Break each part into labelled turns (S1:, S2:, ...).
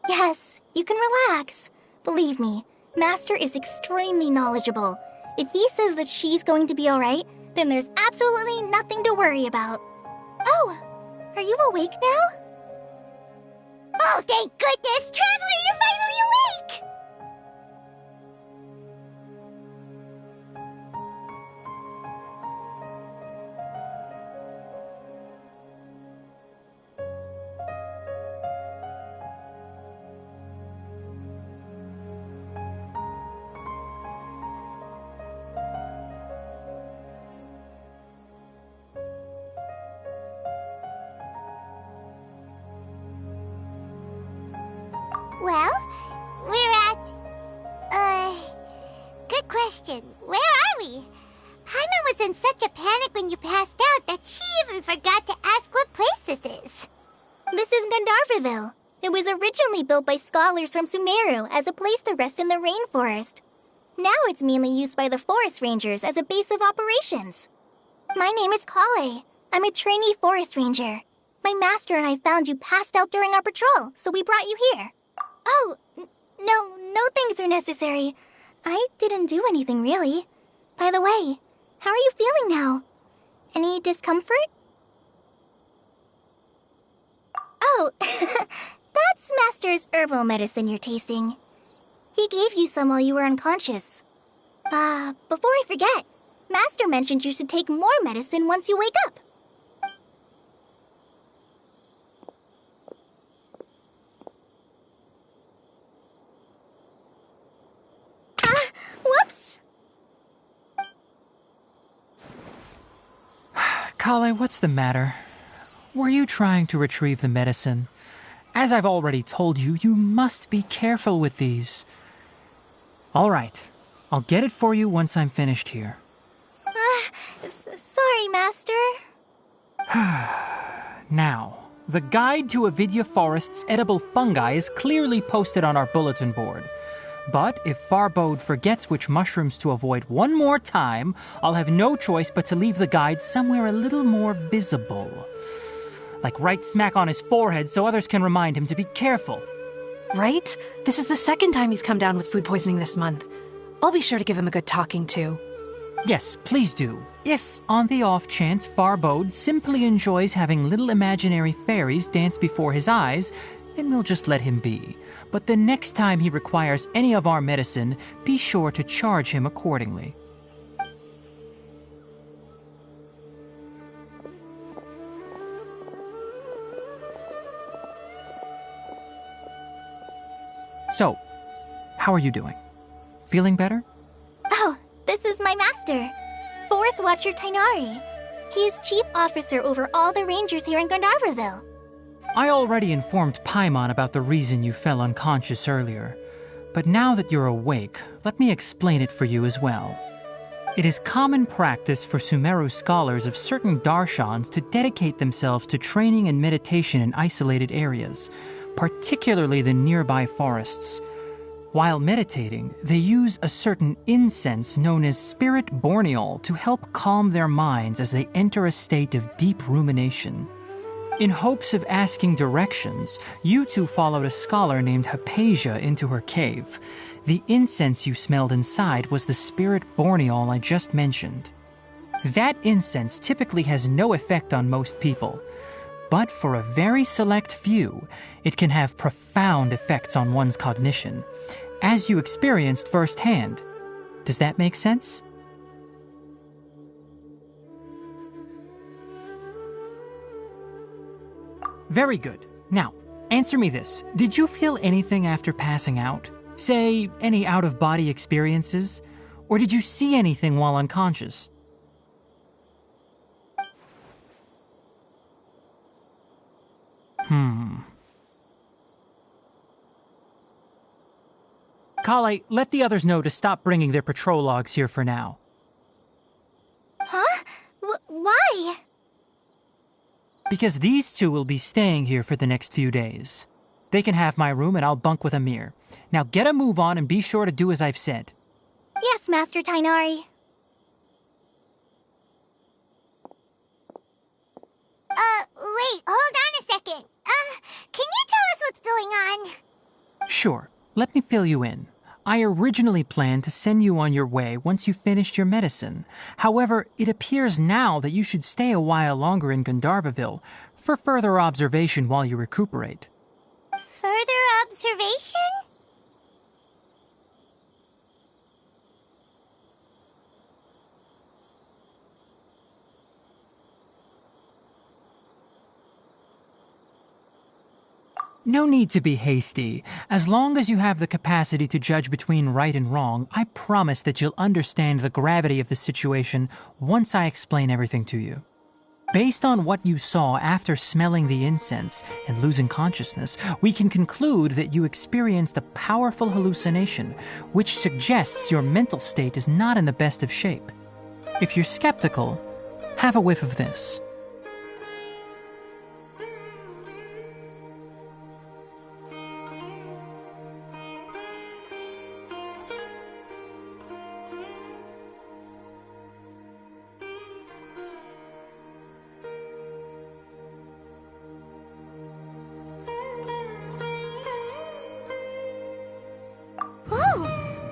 S1: Yes, you can relax. Believe me, Master is extremely knowledgeable. If he says that she's going to be alright, then there's absolutely nothing to worry about. Oh, are you awake now? Oh, thank goodness! Traveler, you're finally awake! Well, we're at... good question. Where are we? Paimon was in such a panic when you passed out that she even forgot to ask what place this is. This is Gandharvaville. It was originally built by scholars from Sumeru as a place to rest in the rainforest. Now it's mainly used by the forest rangers as a base of operations. My name is Kale. I'm a trainee forest ranger. My master and I found you passed out during our patrol, so we brought you here. Oh, no things are necessary. I didn't do anything, really. By the way, how are you feeling now? Any discomfort? Oh, that's Master's herbal medicine you're tasting. He gave you some while you were unconscious. Before I forget, Master mentioned you should take more medicine once you wake up. Whoops!
S2: Kale, what's the matter? Were you trying to retrieve the medicine? As I've already told you, you must be careful with these. All right, I'll get it for you once I'm finished here.
S1: Sorry, Master.
S2: Now, the guide to Avidya Forest's edible fungi is clearly posted on our bulletin board. But if Farbode forgets which mushrooms to avoid one more time, I'll have no choice but to leave the guide somewhere a little more visible. Like right smack on his forehead so others can remind him to be careful.
S3: Right? This is the second time he's come down with food poisoning this month. I'll be sure to give him a good talking to.
S2: Yes, please do. If, on the off chance, Farbode simply enjoys having little imaginary fairies dance before his eyes, then we'll just let him be. But the next time he requires any of our medicine, be sure to charge him accordingly. So, how are you doing? Feeling better?
S1: Oh, this is my master, Forest Watcher Tainari. He is chief officer over all the rangers here in Gandharvaville.
S2: I already informed Paimon about the reason you fell unconscious earlier. But now that you're awake, let me explain it for you as well. It is common practice for Sumeru scholars of certain darshans to dedicate themselves to training and meditation in isolated areas, particularly the nearby forests. While meditating, they use a certain incense known as spirit borneol to help calm their minds as they enter a state of deep rumination. In hopes of asking directions, you two followed a scholar named Hypatia into her cave. The incense you smelled inside was the spirit borneol I just mentioned. That incense typically has no effect on most people, but for a very select few, it can have profound effects on one's cognition, as you experienced firsthand. Does that make sense? Very good. Now, answer me this. Did you feel anything after passing out? Say, any out-of-body experiences? Or did you see anything while unconscious? Kale, let the others know to stop bringing their patrol logs here for now.
S1: Huh? Why?
S2: Because these two will be staying here for the next few days. They can have my room and I'll bunk with Amir. Now get a move on and be sure to do as I've said.
S1: Yes, Master Tainari. Wait, hold on a second. Can you tell us what's going on?
S2: Sure, let me fill you in. I originally planned to send you on your way once you finished your medicine. However, it appears now that you should stay a while longer in Gandharvaville for further observation while you recuperate.
S1: Further observation?
S2: No need to be hasty. As long as you have the capacity to judge between right and wrong, I promise that you'll understand the gravity of the situation once I explain everything to you. Based on what you saw after smelling the incense and losing consciousness, we can conclude that you experienced a powerful hallucination, which suggests your mental state is not in the best of shape. If you're skeptical, have a whiff of this.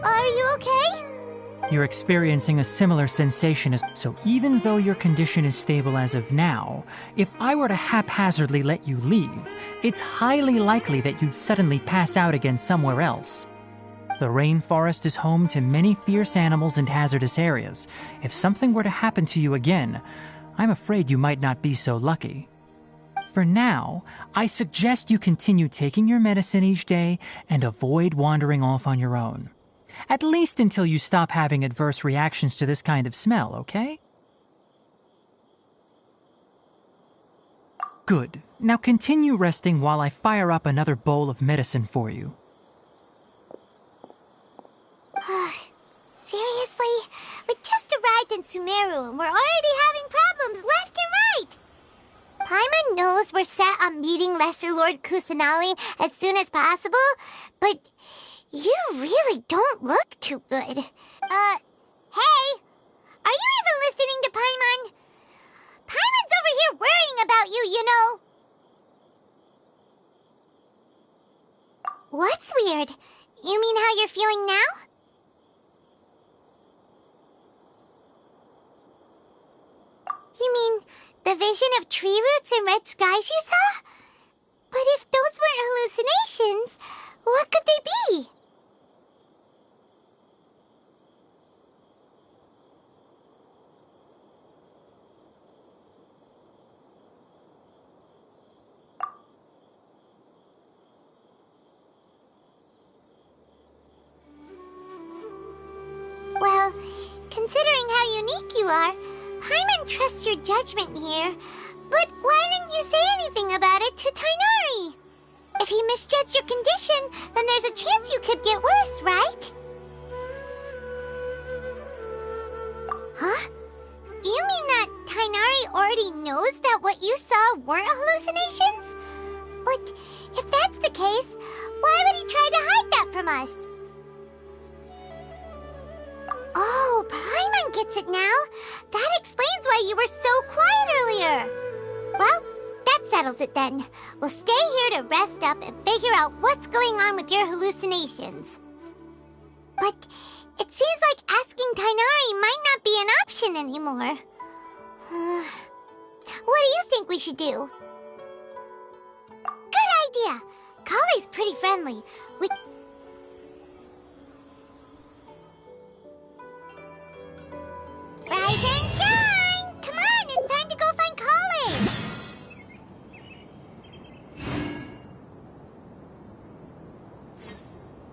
S1: Are you okay?
S2: You're experiencing a similar sensation so even though your condition is stable as of now, if I were to haphazardly let you leave, it's highly likely that you'd suddenly pass out again somewhere else. The rainforest is home to many fierce animals and hazardous areas. If something were to happen to you again, I'm afraid you might not be so lucky. For now, I suggest you continue taking your medicine each day and avoid wandering off on your own. At least until you stop having adverse reactions to this kind of smell, okay? Good. Now continue resting while I fire up another bowl of medicine for you.
S1: Seriously? We just arrived in Sumeru and we're already having problems left and right! Paimon knows we're set on meeting Lesser Lord Kusanali as soon as possible, but you really don't look too good. Hey! Are you even listening to Paimon? Paimon's over here worrying about you, you know! What's weird? You mean how you're feeling now? You mean the vision of tree roots and red skies you saw? But if those weren't hallucinations, what could they be? Well, considering how unique you are, Paimon trusts your judgment here. But why didn't you say anything about it to Tainari? If he misjudged your condition, then there's a chance you could get worse, right? Huh? You mean that Tainari already knows that what you saw weren't hallucinations? But if that's the case, why would he try to hide that from us? Oh, Paimon gets it now. That explains why you were so quiet earlier. Well, that settles it then. We'll stay here to rest up and figure out what's going on with your hallucinations. But it seems like asking Tainari might not be an option anymore. What do you think we should do? Good idea. Kale's pretty friendly.